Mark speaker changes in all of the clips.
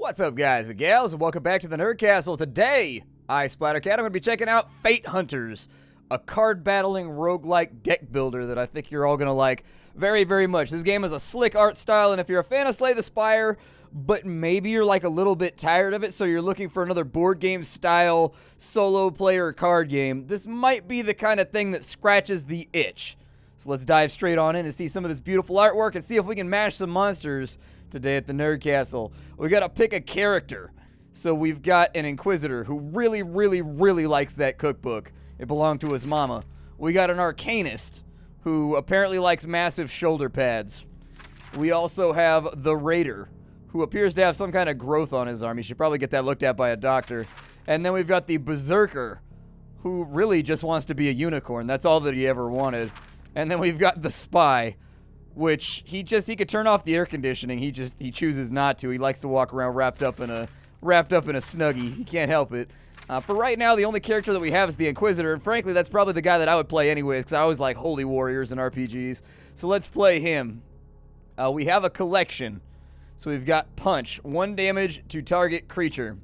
Speaker 1: What's up, guys and gals, and welcome back to the Nerd Castle. Today, Splat, I'm going to be checking out Fate Hunters, a card-battling roguelike deck builder that I think you're all going to like very, very much. This game has a slick art style, and if you're a fan of Slay the Spire, but maybe you're like a little bit tired of it, so you're looking for another board game style solo player card game, this might be the kind of thing that scratches the itch. So let's dive straight on in and see some of this beautiful artwork and see if we can mash some monsters today at the Nerd Castle. We gotta pick a character. So we've got an Inquisitor who really, really, really likes that cookbook. It belonged to his mama. We got an Arcanist who apparently likes massive shoulder pads. We also have the Raider, who appears to have some kind of growth on his arm. He should probably get that looked at by a doctor. And then we've got the Berserker, who really just wants to be a unicorn. That's all that he ever wanted. And then we've got the Spy, which he could turn off the air conditioning. He chooses not to. He likes to walk around wrapped up in a Snuggie. He can't help it. For right now, the only character that we have is the Inquisitor, and frankly, that's probably the guy that I would play anyways, because I always like holy warriors in RPGs. So let's play him. We have a collection. So we've got Punch, 1 damage to target creature.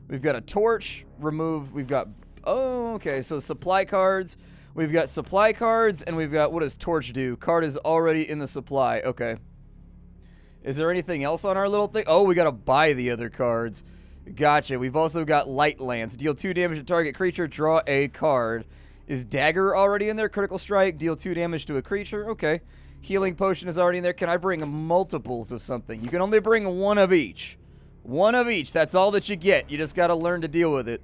Speaker 1: We've got a Torch, remove. We've got, so supply cards. We've got supply cards, and we've got, what does Torch do? Card is already in the supply. Okay. Is there anything else on our little thing? Oh, we gotta buy the other cards. Gotcha. We've also got Light Lance. Deal 2 damage to target creature, draw a card. Is Dagger already in there? Critical Strike, deal 2 damage to a creature. Okay. Healing Potion is already in there. Can I bring multiples of something? You can only bring 1 of each. 1 of each. That's all that you get. You just gotta learn to deal with it.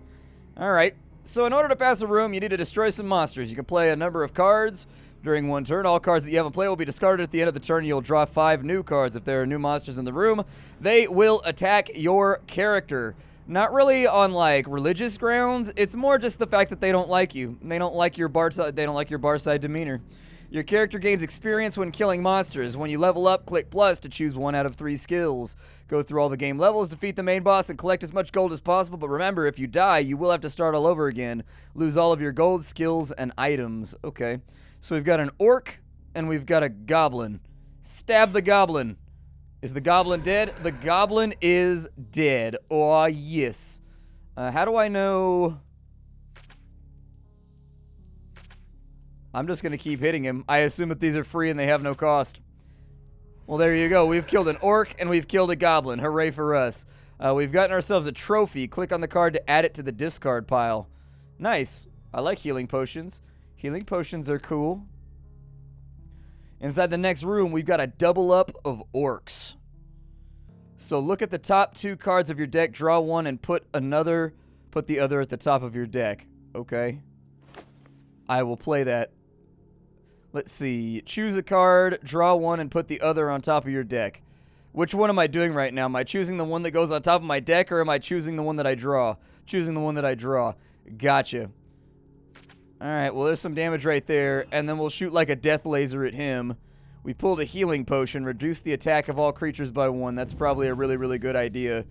Speaker 1: Alright. So in order to pass a room, you need to destroy some monsters. You can play a number of cards during 1 turn. All cards that you haven't played will be discarded at the end of the turn. You'll draw 5 new cards. If there are new monsters in the room, they will attack your character. Not really on, like, religious grounds. It's more just the fact that they don't like you. They don't like your Barside demeanor. Your character gains experience when killing monsters. When you level up, click plus to choose 1 out of 3 skills. Go through all the game levels, defeat the main boss, and collect as much gold as possible. But remember, if you die, you will have to start all over again. Lose all of your gold, skills, and items. Okay. So we've got an Orc, and we've got a Goblin. Stab the Goblin. Is the Goblin dead? The Goblin is dead. Oh, yes. How do I know? I'm just going to keep hitting him. I assume that these are free and they have no cost. Well, there you go. We've killed an Orc and we've killed a Goblin. Hooray for us. We've gotten ourselves a trophy. Click on the card to add it to the discard pile. Nice. I like healing potions. Healing potions are cool. Inside the next room, we've got a double up of Orcs. So look at the top 2 cards of your deck, draw 1, and put the other at the top of your deck. Okay. I will play that. Let's see. Choose a card, draw 1, and put the other on top of your deck. Which one am I doing right now? Am I choosing the one that goes on top of my deck, or am I choosing the one that I draw? Choosing the one that I draw. Gotcha. Alright, well, there's some damage right there, and then we'll shoot like a death laser at him. We pulled a healing potion, reduce the attack of all creatures by 1. That's probably a really, really good idea.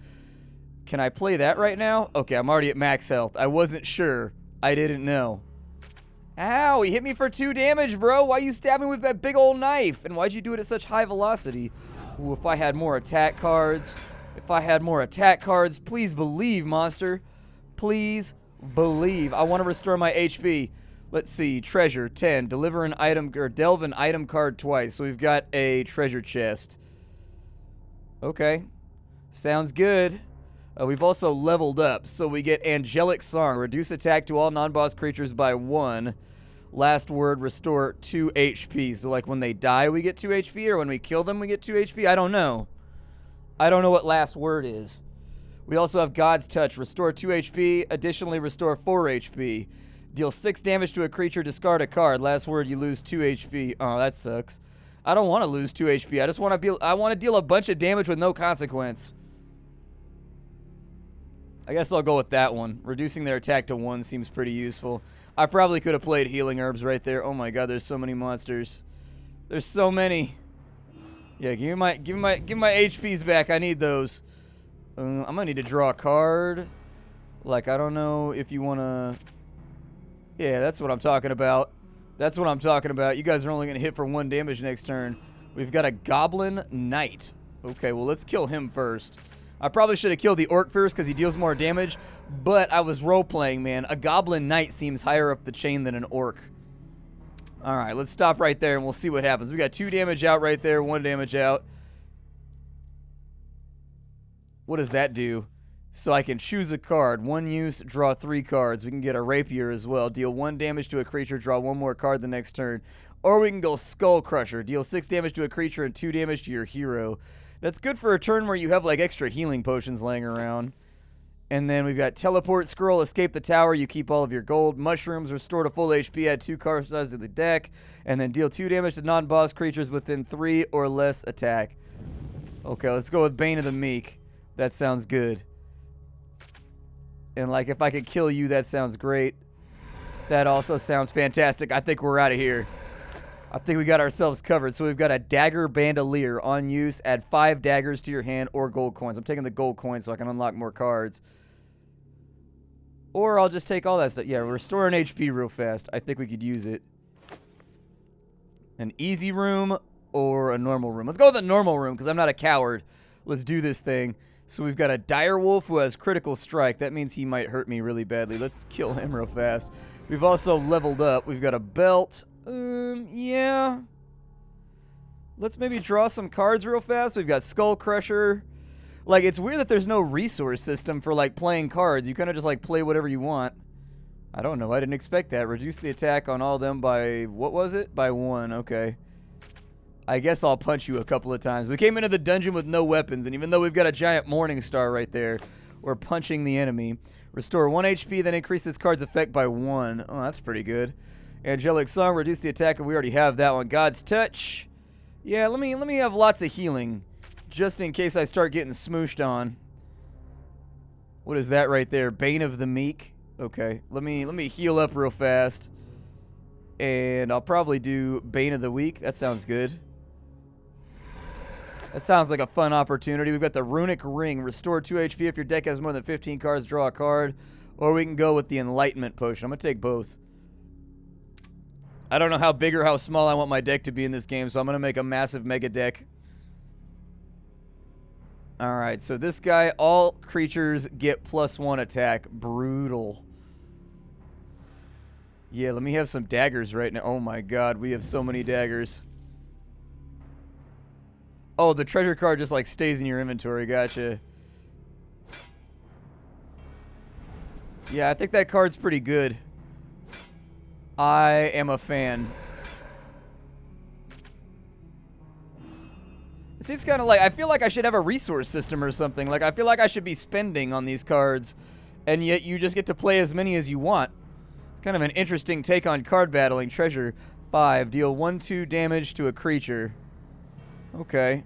Speaker 1: Can I play that right now? Okay, I'm already at max health. I wasn't sure. I didn't know. Ow, he hit me for 2 damage, bro. Why you stab me with that big old knife? And why'd you do it at such high velocity? Ooh, if I had more attack cards. Please believe, monster. Please believe. I want to restore my HP. Let's see. Treasure, 10. Deliver an item, or delve an item card twice. So we've got a treasure chest. Okay. Sounds good. We've also leveled up, so we get Angelic Song. Reduce attack to all non-boss creatures by 1. Last word, restore 2 HP. So, like, when they die, we get 2 HP, or when we kill them, we get 2 HP? I don't know. I don't know what last word is. We also have God's Touch. Restore 2 HP. Additionally, restore 4 HP. Deal 6 damage to a creature, discard a card. Last word, you lose 2 HP. Oh, that sucks. I don't want to lose 2 HP. I want to deal a bunch of damage with no consequence. I guess I'll go with that one. Reducing their attack to 1 seems pretty useful. I probably could have played Healing Herbs right there. Oh my god, there's so many monsters. There's so many. Yeah, give me my HPs back. I need those. I'm gonna need to draw a card. Like, I don't know if you wanna. Yeah, that's what I'm talking about. You guys are only gonna hit for 1 damage next turn. We've got a Goblin Knight. Okay, well, let's kill him first. I probably should have killed the orc first because he deals more damage, but I was role-playing, man. A goblin knight seems higher up the chain than an orc. All right, let's stop right there and we'll see what happens. We got 2 damage out right there, 1 damage out. What does that do? So I can choose a card. 1 use, draw 3 cards. We can get a rapier as well. Deal 1 damage to a creature, draw 1 more card the next turn. Or we can go Skull Crusher. Deal 6 damage to a creature and 2 damage to your hero. That's good for a turn where you have like extra healing potions laying around. And then we've got Teleport, Scroll, Escape the Tower. You keep all of your gold. Mushrooms, restore to full HP, add 2 card sizes to the deck. And then deal 2 damage to non-boss creatures within 3 or less attack. Okay, let's go with Bane of the Meek. That sounds good. And like if I could kill you, that sounds great. That also sounds fantastic. I think we're out of here. I think we got ourselves covered. So we've got a Dagger Bandolier on use. Add 5 daggers to your hand or gold coins. I'm taking the gold coins so I can unlock more cards. Or I'll just take all that stuff. Yeah, restore an HP real fast. I think we could use it. An easy room or a normal room. Let's go with a normal room because I'm not a coward. Let's do this thing. So we've got a dire wolf who has critical strike. That means he might hurt me really badly. Let's kill him real fast. We've also leveled up. We've got a belt. Yeah. Let's maybe draw some cards real fast. We've got Skull Crusher. Like, it's weird that there's no resource system for, like, playing cards. You kind of just, like, play whatever you want. I don't know. I didn't expect that. Reduce the attack on all of them by, what was it? By 1. Okay. I guess I'll punch you a couple of times. We came into the dungeon with no weapons, and even though we've got a giant Morning Star right there, we're punching the enemy. Restore 1 HP, then increase this card's effect by 1. Oh, that's pretty good. Angelic Song, reduce the attack, and we already have that one. God's Touch. Yeah, let me have lots of healing, just in case I start getting smooshed on. What is that right there? Bane of the Meek. Okay, let me heal up real fast, and I'll probably do Bane of the Week. That sounds good. That sounds like a fun opportunity. We've got the Runic Ring. Restore 2 HP if your deck has more than 15 cards. Draw a card. Or we can go with the Enlightenment Potion. I'm going to take both. I don't know how big or how small I want my deck to be in this game, so I'm going to make a massive mega deck. Alright, so this guy, all creatures get +1 attack. Brutal. Yeah, let me have some daggers right now. Oh my god, we have so many daggers. Oh, the treasure card just, like, stays in your inventory. Gotcha. Yeah, I think that card's pretty good. I am a fan. It seems kind of like, I feel like I should have a resource system or something. Like, I feel like I should be spending on these cards, and yet you just get to play as many as you want. It's kind of an interesting take on card battling. Treasure 5. Deal 1/2 damage to a creature. Okay.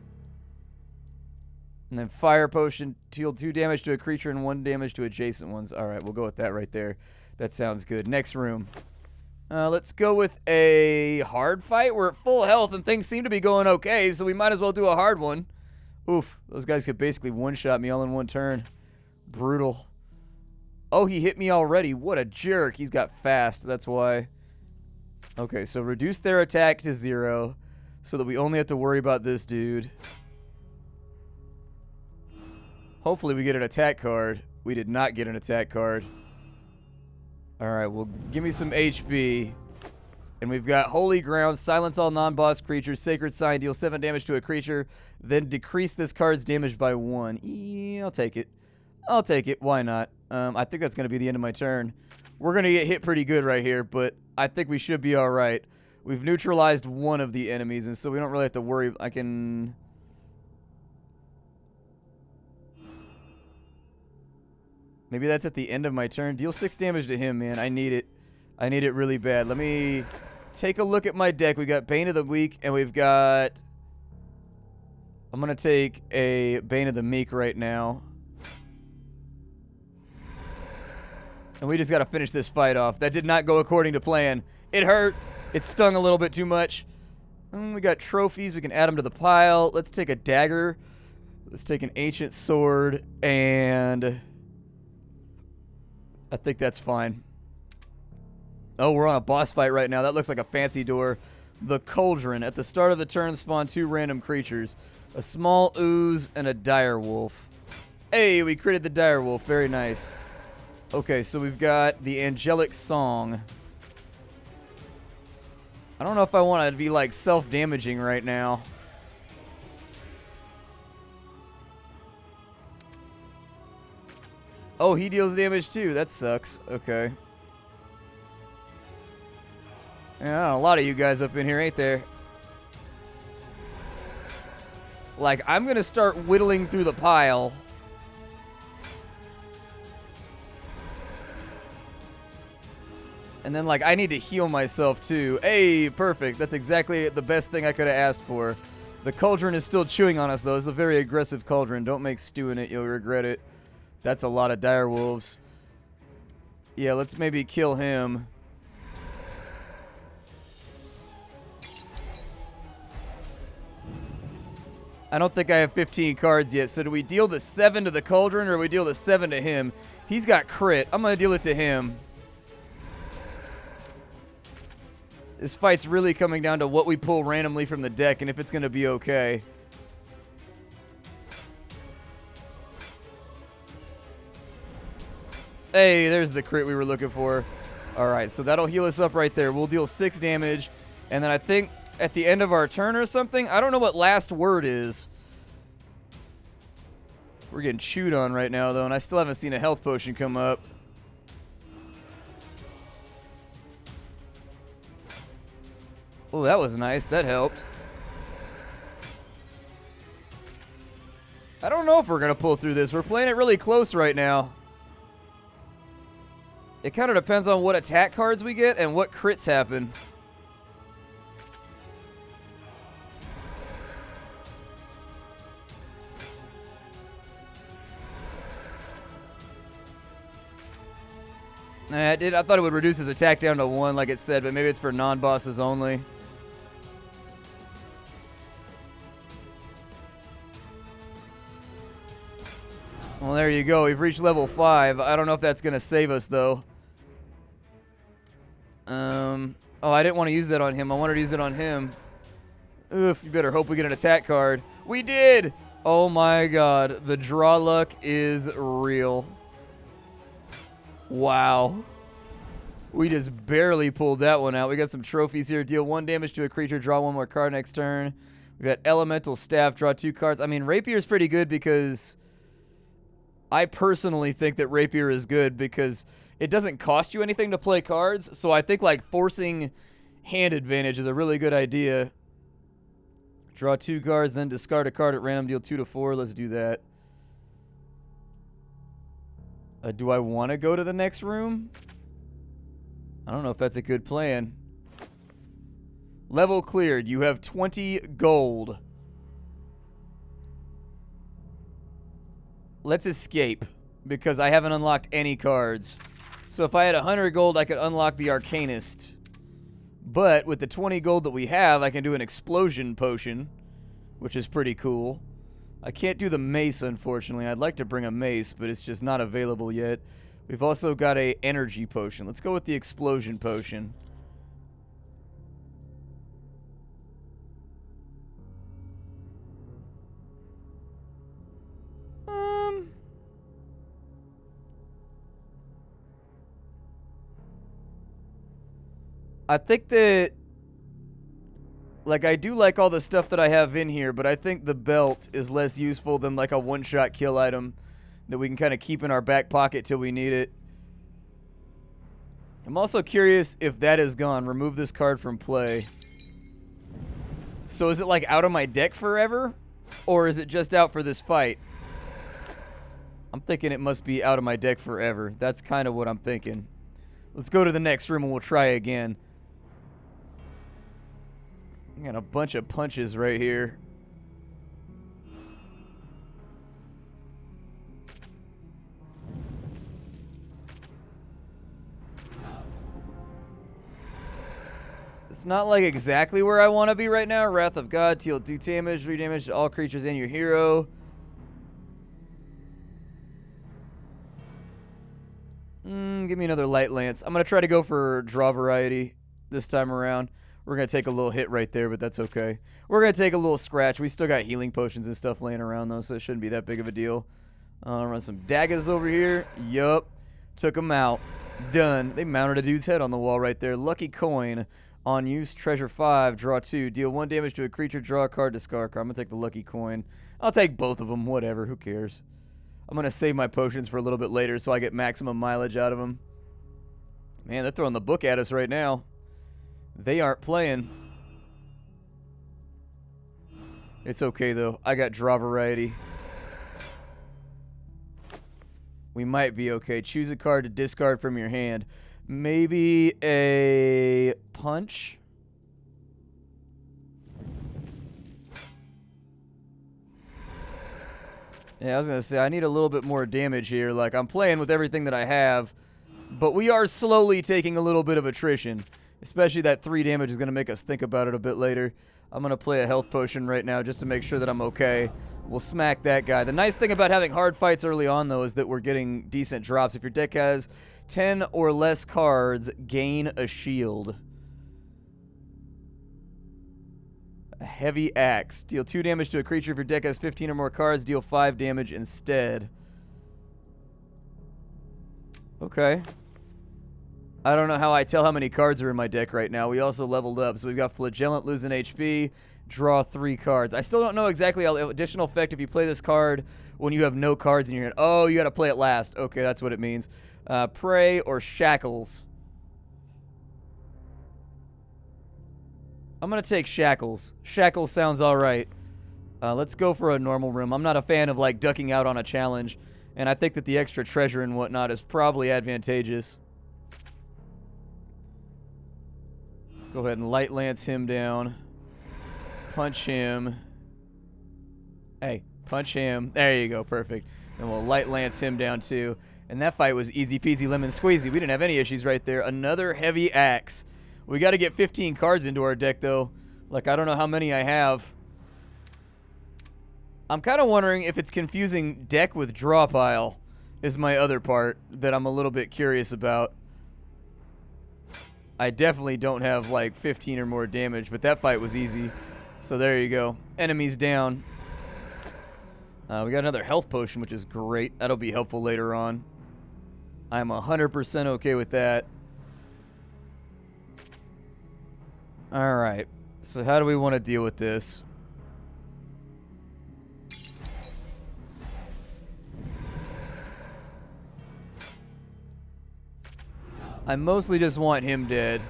Speaker 1: And then Fire Potion, deal 2 damage to a creature and 1 damage to adjacent ones. Alright, we'll go with that right there. That sounds good. Next room. Let's go with a hard fight. We're at full health and things seem to be going okay, so we might as well do a hard one. Oof, those guys could basically one-shot me all in one turn. Brutal. Oh, he hit me already. What a jerk. He's got fast, that's why. Okay, so reduce their attack to 0 so that we only have to worry about this dude. Hopefully we get an attack card. We did not get an attack card. Alright, well, give me some HP. And we've got Holy Ground, silence all non-boss creatures, Sacred Sign, deal 7 damage to a creature, then decrease this card's damage by 1. Yeah, I'll take it. I'll take it. Why not? I think that's going to be the end of my turn. We're going to get hit pretty good right here, but I think we should be alright. We've neutralized one of the enemies, and so we don't really have to worry. I can... Maybe that's at the end of my turn. Deal 6 damage to him, man. I need it. I need it really bad. Let me take a look at my deck. We got Bane of the Week, and we've got... I'm going to take a Bane of the Meek right now. And we just got to finish this fight off. That did not go according to plan. It hurt. It stung a little bit too much. We got trophies. We can add them to the pile. Let's take a dagger. Let's take an ancient sword. And... I think that's fine. Oh, we're on a boss fight right now. That looks like a fancy door. The Cauldron. At the start of the turn, spawn 2 random creatures. A small ooze and a dire wolf. Hey, we critted the direwolf. Very nice. Okay, so we've got the angelic song. I don't know if I want to be, like, self-damaging right now. Oh, he deals damage too. That sucks. Okay. Yeah, a lot of you guys up in here, ain't there? Like, I'm going to start whittling through the pile. And then, like, I need to heal myself, too. Hey, perfect. That's exactly the best thing I could have asked for. The cauldron is still chewing on us, though. It's a very aggressive cauldron. Don't make stew in it. You'll regret it. That's a lot of dire wolves. Yeah, let's maybe kill him. I don't think I have 15 cards yet. So do we deal the 7 to the cauldron or do we deal the 7 to him? He's got crit. I'm going to deal it to him. This fight's really coming down to what we pull randomly from the deck and if it's going to be okay. Hey, there's the crit we were looking for. Alright, so that'll heal us up right there. We'll deal 6 damage. And then I think at the end of our turn or something, I don't know what last word is. We're getting chewed on right now, though, and I still haven't seen a health potion come up. Oh, that was nice. That helped. I don't know if we're going to pull through this. We're playing it really close right now. It kind of depends on what attack cards we get and what crits happen. I thought it would reduce his attack down to 1 like it said, but maybe it's for non-bosses only. Well, there you go. We've reached level 5. I don't know if that's going to save us, though. Oh, I didn't want to use that on him. I wanted to use it on him. Oof, you better hope we get an attack card. We did! Oh my god. The draw luck is real. Wow. We just barely pulled that one out. We got some trophies here. Deal 1 damage to a creature. Draw 1 more card next turn. We got Elemental Staff. Draw 2 cards. I mean, Rapier's pretty good because I personally think that Rapier is good because it doesn't cost you anything to play cards. So I think, like, forcing hand advantage is a really good idea. Draw 2 cards, then discard a card at random. Deal 2 to 4. Let's do that. Do I want to go to the next room? I don't know if that's a good plan. Level cleared. You have 20 gold. Let's escape because I haven't unlocked any cards. So if I had 100 gold, I could unlock the Arcanist. But with the 20 gold that we have, I can do an explosion potion, which is pretty cool. I can't do the mace, unfortunately. I'd like to bring a mace, but it's just not available yet. We've also got a energy potion. Let's go with the explosion potion. I think that, like, I do like all the stuff that I have in here, but I think the belt is less useful than, like, a one-shot kill item that we can kind of keep in our back pocket till we need it. I'm also curious if that is gone. Remove this card from play. So is it, like, out of my deck forever? Or is it just out for this fight? I'm thinking it must be out of my deck forever. That's kind of what I'm thinking. Let's go to the next room and we'll try again. I got a bunch of punches right here. It's not like exactly where I want to be right now. Wrath of God, deal 2 damage, 3 damage to all creatures and your hero. Give me another light lance. I'm going to try to go for draw variety this time around. We're going to take a little hit right there, but that's okay. We're going to take a little scratch. We still got healing potions and stuff laying around, though, so it shouldn't be that big of a deal. Run some daggers over here. Yup. Took him out. Done. They mounted a dude's head on the wall right there. Lucky coin. On use, treasure 5, draw 2. Deal 1 damage to a creature, draw a card, discard a card. I'm going to take the lucky coin. I'll take both of them. Whatever. Who cares? I'm going to save my potions for a little bit later so I get maximum mileage out of them. Man, they're throwing the book at us right now. They aren't playing. It's okay, though. I got draw variety. We might be okay. Choose a card to discard from your hand. Maybe a punch? Yeah, I was going to say, I need a little bit more damage here. Like, I'm playing with everything that I have, but we are slowly taking a little bit of attrition. Especially that 3 damage is going to make us think about it a bit later. I'm going to play a health potion right now just to make sure that I'm okay. We'll smack that guy. The nice thing about having hard fights early on, though, is that we're getting decent drops. If your deck has 10 or less cards, gain a shield. A heavy axe. Deal 2 damage to a creature. If your deck has 15 or more cards, deal 5 damage instead. Okay. I don't know how I tell how many cards are in my deck right now. We also leveled up. So we've got Flagellant, losing HP, draw 3 cards. I still don't know exactly how additional effect if you play this card when you have no cards in your hand. Oh, you got to play it last. Okay, that's what it means. Prey or Shackles. I'm going to take Shackles. Shackles sounds all right. Let's go for a normal room. I'm not a fan of, like, ducking out on a challenge. And I think that the extra treasure and whatnot is probably advantageous. Go ahead and light lance him down. Punch him. Hey, punch him. There you go. Perfect. And we'll light lance him down too. And that fight was easy peasy lemon squeezy. We didn't have any issues right there. Another heavy axe. We got to get 15 cards into our deck though. Like, I don't know how many I have. I'm kind of wondering if it's confusing deck with draw pile is my other part that I'm a little bit curious about. I definitely don't have like 15 or more damage, but that fight was easy. So there you go. Enemies down. We got another health potion, which is great. That'll be helpful later on. I'm 100% okay with that. Alright. So how do we want to deal with this? I mostly just want him dead.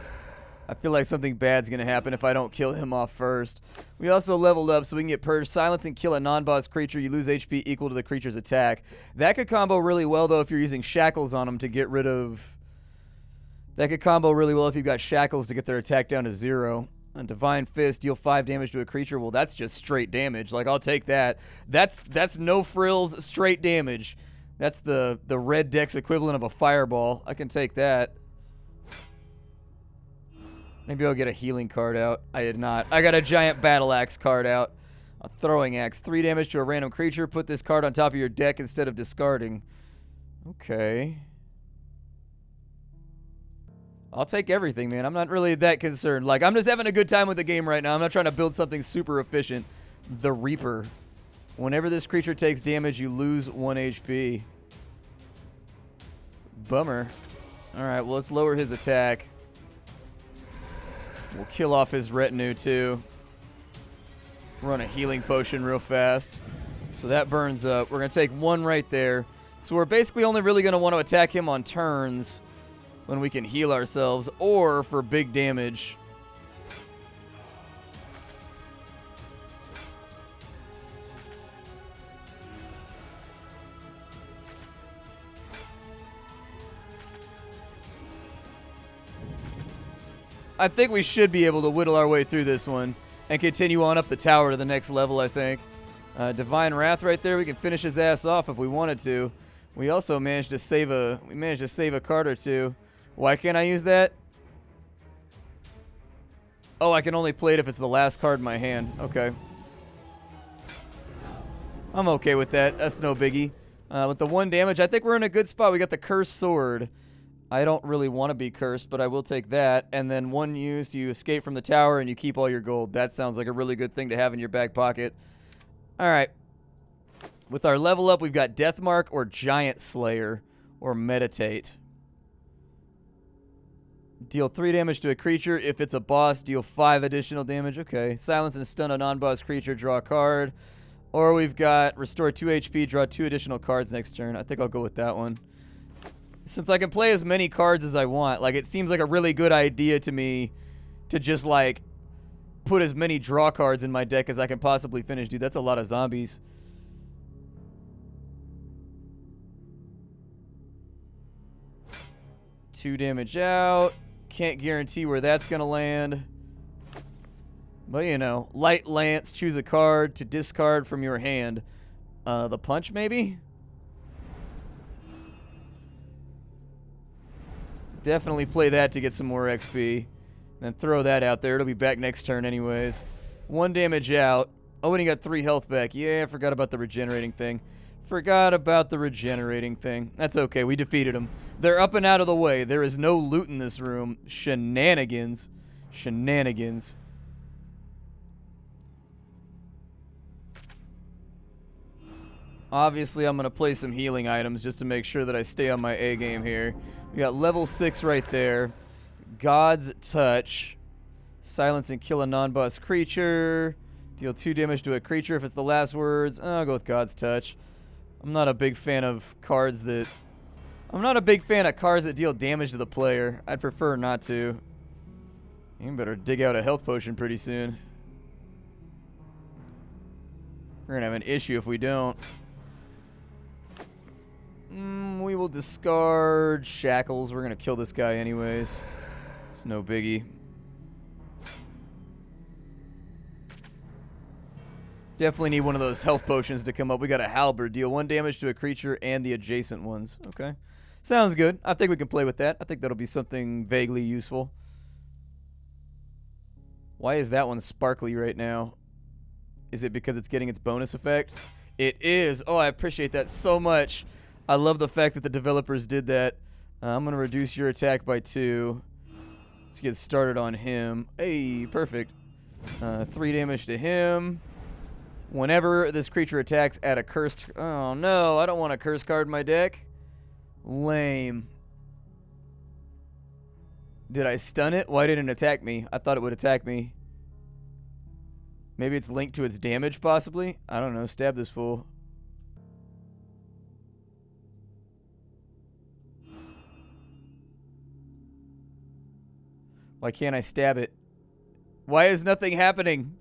Speaker 1: I feel like something bad's going to happen if I don't kill him off first. We also leveled up so we can get Purge, Silence, and kill a non-boss creature. You lose HP equal to the creature's attack. That could combo really well, though, if you're using Shackles on them to get rid of... That could combo really well if you've got Shackles to get their attack down to 0. And Divine Fist, deal 5 damage to a creature. Well, that's just straight damage. Like, I'll take that. That's no frills, straight damage. That's the red deck's equivalent of a fireball. I can take that. Maybe I'll get a healing card out. I did not. I got a giant battle axe card out. A throwing axe. 3 damage to a random creature. Put this card on top of your deck instead of discarding. Okay. I'll take everything, man. I'm not really that concerned. Like, I'm just having a good time with the game right now. I'm not trying to build something super efficient. The Reaper. Whenever this creature takes damage, you lose 1 HP. Bummer. Alright, well, let's lower his attack. We'll kill off his retinue, too. Run a healing potion real fast. So that burns up. We're going to take 1 right there. So we're basically only really going to want to attack him on turns when we can heal ourselves, or for big damage. I think we should be able to whittle our way through this one and continue on up the tower to the next level, I think. Divine Wrath right there. We can finish his ass off if we wanted to. We also managed to save a card or two. Why can't I use that? Oh, I can only play it if it's the last card in my hand. Okay. I'm okay with that. That's no biggie. With the 1 damage, I think we're in a good spot. We got the Cursed Sword. I don't really want to be cursed, but I will take that. And then 1 use, you escape from the tower and you keep all your gold. That sounds like a really good thing to have in your back pocket. All right. With our level up, we've got Deathmark or Giant Slayer or Meditate. Deal 3 damage to a creature. If it's a boss, deal 5 additional damage. Okay. Silence and stun a non-boss creature, draw a card. Or we've got restore 2 HP, draw 2 additional cards next turn. I think I'll go with that one. Since I can play as many cards as I want, like, it seems like a really good idea to me to just, like, put as many draw cards in my deck as I can possibly finish. Dude, that's a lot of zombies. Two damage out. Can't guarantee where that's going to land. But, you know, Light Lance, choose a card to discard from your hand. The punch, maybe? Definitely play that to get some more XP. Then throw that out there. It'll be back next turn anyways. 1 damage out. Oh, and he got 3 health back. Yeah, I forgot about the regenerating thing. That's okay. We defeated them. They're up and out of the way. There is no loot in this room. Shenanigans. Shenanigans. Obviously, I'm going to play some healing items just to make sure that I stay on my A game here. We got level 6 right there. God's Touch. Silence and kill a non-boss creature. Deal 2 damage to a creature if it's the last words. I'll go with God's Touch. I'm not a big fan of cards that... deal damage to the player. I'd prefer not to. You better dig out a health potion pretty soon. We're gonna have an issue if we don't. We will discard Shackles. We're gonna kill this guy anyways. It's no biggie. Definitely need one of those health potions to come up. We got a Halberd. Deal 1 damage to a creature and the adjacent ones. Okay. Sounds good. I think we can play with that. I think that'll be something vaguely useful. Why is that one sparkly right now? Is it because it's getting its bonus effect? It is. Oh, I appreciate that so much. I love the fact that the developers did that. I'm going to reduce your attack by 2. Let's get started on him. Hey, perfect. 3 damage to him. Whenever this creature attacks, add a cursed... Oh, no. I don't want a curse card in my deck. Lame. Did I stun it? Why didn't it attack me? I thought it would attack me. Maybe it's linked to its damage, possibly? I don't know. Stab this fool. Why can't I stab it? Why is nothing happening?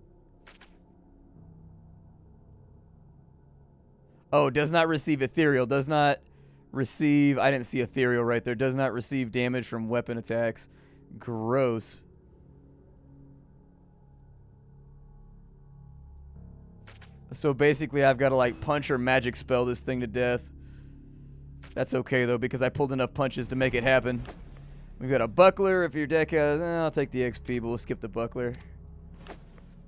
Speaker 1: Oh, does not receive ethereal. Does not receive... I didn't see ethereal right there. Does not receive damage from weapon attacks. Gross. So basically, I've got to, like, punch or magic spell this thing to death. That's okay, though, because I pulled enough punches to make it happen. We've got a buckler. If your deck has... I'll take the XP, but we'll skip the buckler.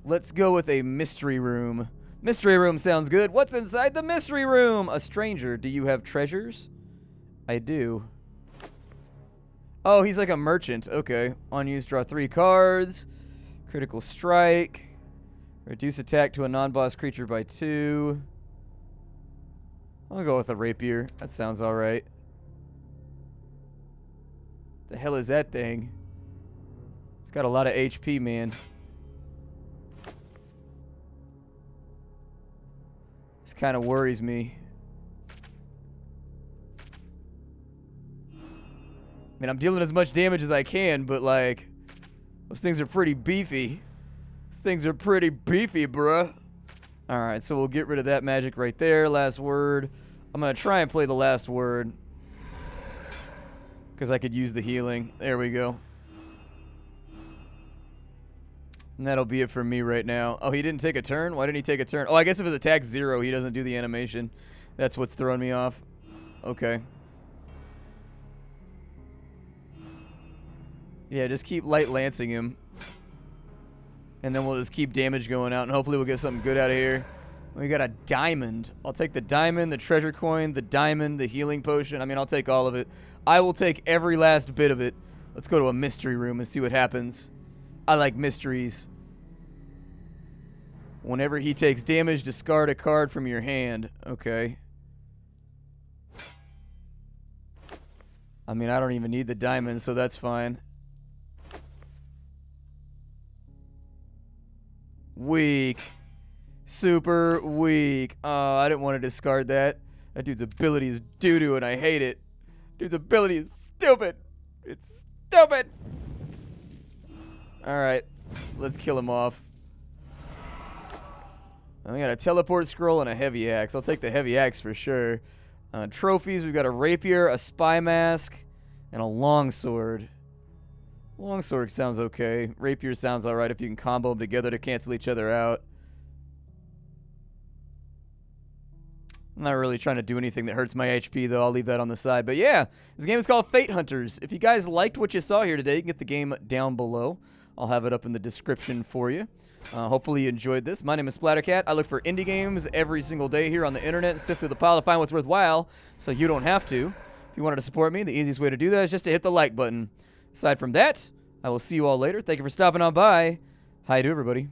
Speaker 1: Let's go with a mystery room. Mystery room sounds good. What's inside the mystery room? A stranger. Do you have treasures? I do. Oh, he's like a merchant. Okay. Unused, draw 3 cards. Critical strike. Reduce attack to a non-boss creature by 2. I'll go with a rapier. That sounds alright. The hell is that thing? It's got a lot of HP, man. This kind of worries me. I mean, I'm dealing as much damage as I can, but, like, those things are pretty beefy. Those things are pretty beefy, bruh. Alright, so we'll get rid of that magic right there. Last word. I'm going to try and play the last word. Because I could use the healing. There we go. And that'll be it for me right now. Oh, he didn't take a turn? Why didn't he take a turn? Oh, I guess if his attack's 0, he doesn't do the animation. That's what's throwing me off. Okay. Yeah, just keep light lancing him. And then we'll just keep damage going out, and hopefully we'll get something good out of here. We got a diamond. I'll take the diamond, the treasure coin, the diamond, the healing potion. I mean, I'll take all of it. I will take every last bit of it. Let's go to a mystery room and see what happens. I like mysteries. Whenever he takes damage, discard a card from your hand. Okay. I mean, I don't even need the diamond, so that's fine. Weak. Super weak. Oh, I didn't want to discard that. That dude's ability is doo-doo, and I hate it. Dude's ability is stupid. It's stupid. Alright. Let's kill him off. We got a teleport scroll and a heavy axe. I'll take the heavy axe for sure. Trophies, we've got a rapier, a spy mask, and a longsword. Longsword sounds okay. Rapier sounds alright if you can combo them together to cancel each other out. I'm not really trying to do anything that hurts my HP, though. I'll leave that on the side. But yeah, this game is called Fate Hunters. If you guys liked what you saw here today, you can get the game down below. I'll have it up in the description for you. Hopefully you enjoyed this. My name is Splattercat. I look for indie games every single day here on the internet and sift through the pile to find what's worthwhile so you don't have to. If you wanted to support me, the easiest way to do that is just to hit the like button. Aside from that, I will see you all later. Thank you for stopping on by. Hi to everybody.